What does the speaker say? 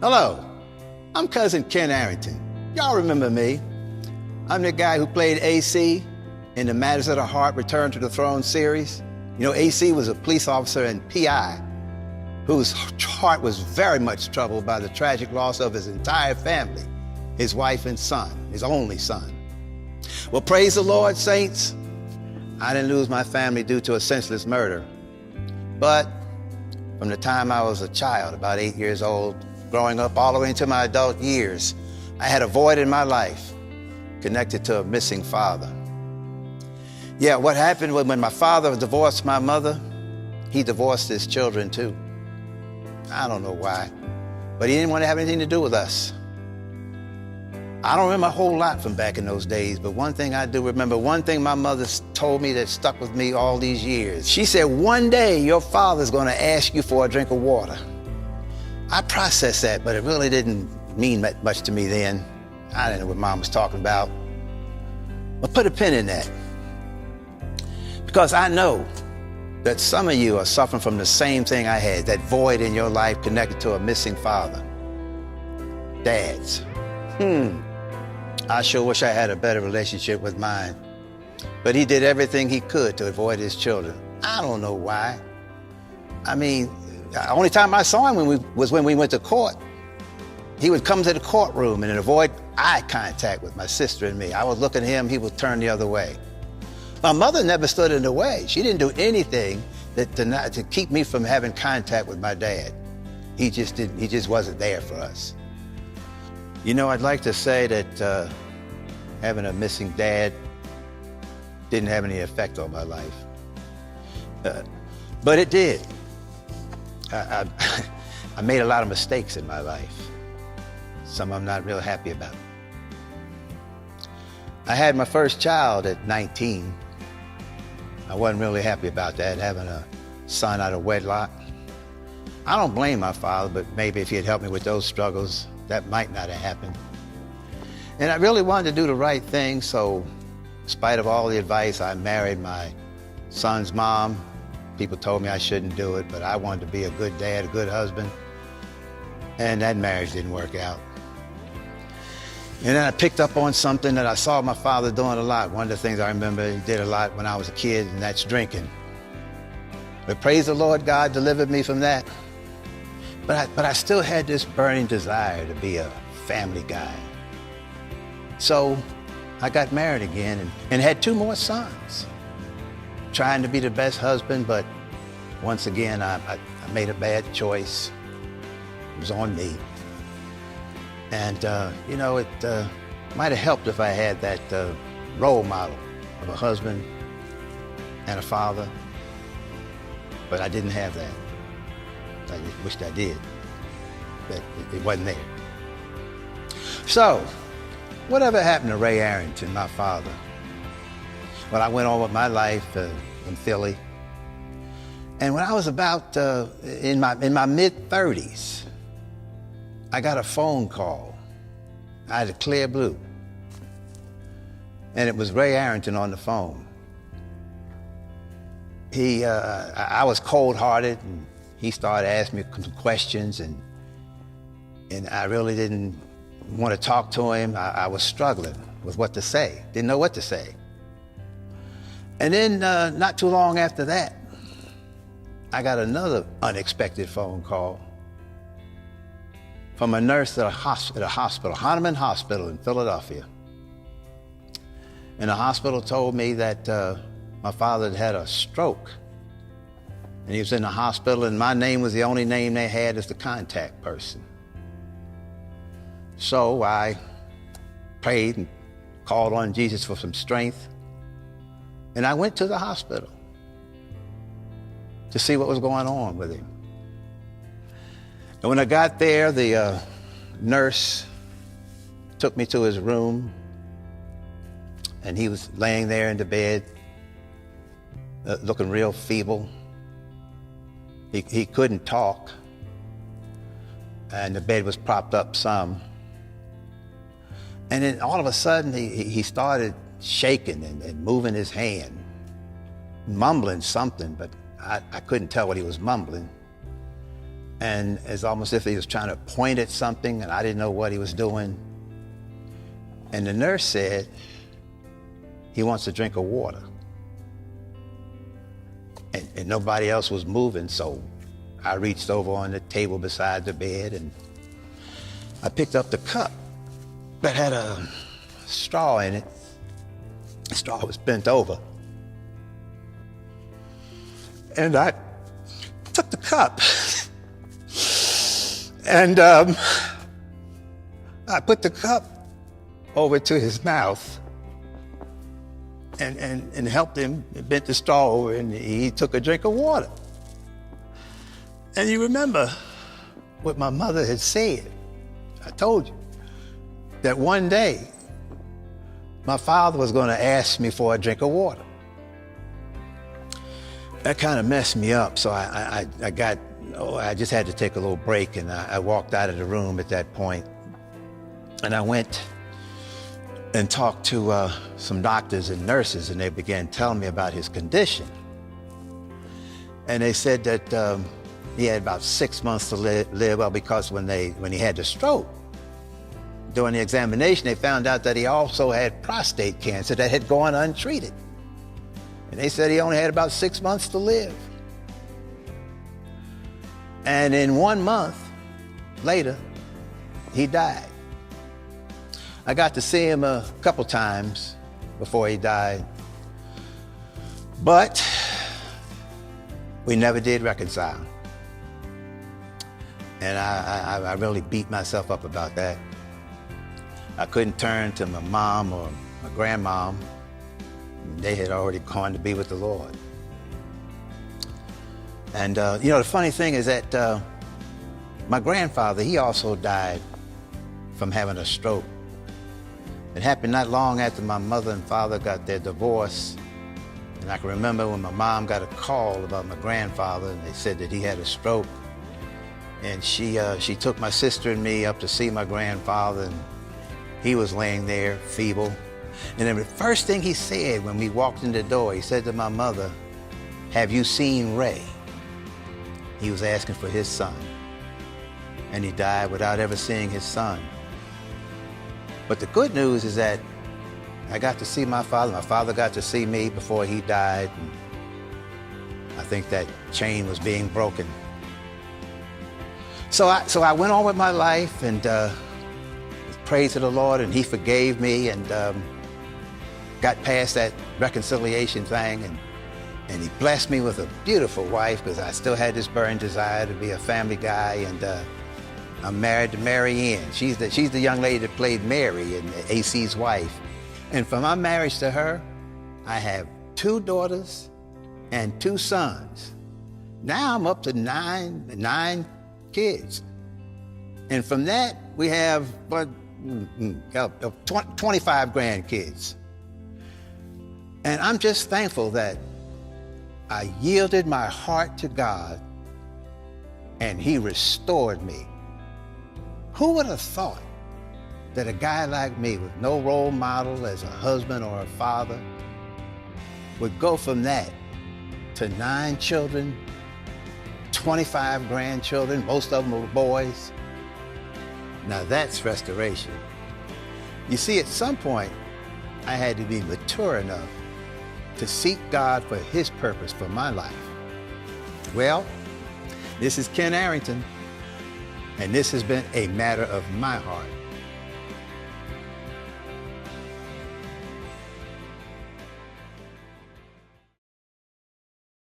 Hello, I'm cousin Ken Arrington. Y'all remember me. I'm the guy who played AC in the Matters of the Heart Return to the Throne series. You know, AC was a police officer and PI whose heart was very much troubled by the tragic loss of his entire family, his wife and son, his only son. Well, praise the Lord, saints. I didn't lose my family due to a senseless murder. But from the time I was a child, about 8 years old, growing up all the way into my adult years, I had a void in my life connected to a missing father. Yeah, what happened was when my father divorced my mother, he divorced his children too. I don't know why, but he didn't want to have anything to do with us. I don't remember a whole lot from back in those days, but one thing I do remember, one thing my mother told me that stuck with me all these years. She said, one day your father's going to ask you for a drink of water. I processed that, but it really didn't mean much to me then. I didn't know what Mom was talking about. But put a pin in that. Because I know that some of you are suffering from the same thing I had, that void in your life connected to a missing father. Dads. I sure wish I had a better relationship with mine. But he did everything he could to avoid his children. I don't know why. I mean, the only time I saw him was when we went to court. He would come to the courtroom and avoid eye contact with my sister and me. I would look at him, he would turn the other way. My mother never stood in the way. She didn't do anything to keep me from having contact with my dad. He just wasn't there for us. You know, I'd like to say that having a missing dad didn't have any effect on my life. But it did. I made a lot of mistakes in my life. Some I'm not real happy about. I had my first child at 19. I wasn't really happy about that, having a son out of wedlock. I don't blame my father, but maybe if he had helped me with those struggles, that might not have happened. And I really wanted to do the right thing, so in spite of all the advice, I married my son's mom. People told me I shouldn't do it, but I wanted to be a good dad, a good husband. And that marriage didn't work out. And then I picked up on something that I saw my father doing a lot. One of the things I remember he did a lot when I was a kid, and that's drinking. But praise the Lord, God delivered me from that. But I still had this burning desire to be a family guy. So I got married again and had 2 more sons. Trying to be the best husband, but once again, I made a bad choice. It was on me. And, you know, it might have helped if I had that role model of a husband and a father, but I didn't have that. I wished I did, but it wasn't there. So, whatever happened to Ray Arrington, my father? Well, I went on with my life in Philly. And when I was about in my mid-30s, I got a phone call. I had a clear blue. And it was Ray Arrington on the phone. I was cold-hearted, and he started asking me some questions, and I really didn't want to talk to him. I was struggling with what to say, didn't know what to say. And then not too long after that, I got another unexpected phone call from a nurse at a hospital, Hahnemann Hospital in Philadelphia. And the hospital told me that my father had had a stroke. And he was in the hospital, and my name was the only name they had as the contact person. So I prayed and called on Jesus for some strength. And I went to the hospital to see what was going on with him. And when I got there, the nurse took me to his room, and he was laying there in the bed, looking real feeble. He couldn't talk, and the bed was propped up some. And then all of a sudden, he started shaking and moving his hand, mumbling something, but I couldn't tell what he was mumbling. and it's almost if he was trying to point at something, and I didn't know what he was doing. And the nurse said, he wants a drink of water. And nobody else was moving, so I reached over on the table beside the bed, and I picked up the cup that had a straw in it. The straw was bent over. And I took the cup and I put the cup over to his mouth and helped him, bent the straw over, and he took a drink of water. And you remember what my mother had said. I told you that one day my father was going to ask me for a drink of water. That kind of messed me up, so I just had to take a little break, and I walked out of the room at that point. And I went and talked to some doctors and nurses, and they began telling me about his condition. And they said that he had about 6 months to live, well, because when he had the stroke, during the examination, they found out that he also had prostate cancer that had gone untreated. And they said he only had about 6 months to live. And in 1 month later, he died. I got to see him a couple times before he died, but we never did reconcile. And I really beat myself up about that. I couldn't turn to my mom or my grandmom. They had already gone to be with the Lord. And you know, the funny thing is that my grandfather, he also died from having a stroke. It happened not long after my mother and father got their divorce. And I can remember when my mom got a call about my grandfather, and they said that he had a stroke. And she took my sister and me up to see my grandfather, and he was laying there, feeble. And then the first thing he said when we walked in the door, he said to my mother, "Have you seen Ray?" He was asking for his son. And he died without ever seeing his son. But the good news is that I got to see my father. My father got to see me before he died. And I think that chain was being broken. So I went on with my life, and praise to the Lord, and he forgave me, and got past that reconciliation thing, and he blessed me with a beautiful wife, because I still had this burning desire to be a family guy. And I'm married to Mary Ann. She's the young lady that played Mary in AC's wife. And from my marriage to her, I have 2 daughters and 2 sons. Now I'm up to nine kids. And from that, we have 25 grandkids. And I'm just thankful that I yielded my heart to God, and he restored me. Who would have thought that a guy like me, with no role model as a husband or a father, would go from that to 9 children, 25 grandchildren, most of them were boys. Now that's restoration. You see, at some point, I had to be mature enough to seek God for his purpose for my life. Well, this is Ken Arrington, and this has been a matter of my heart.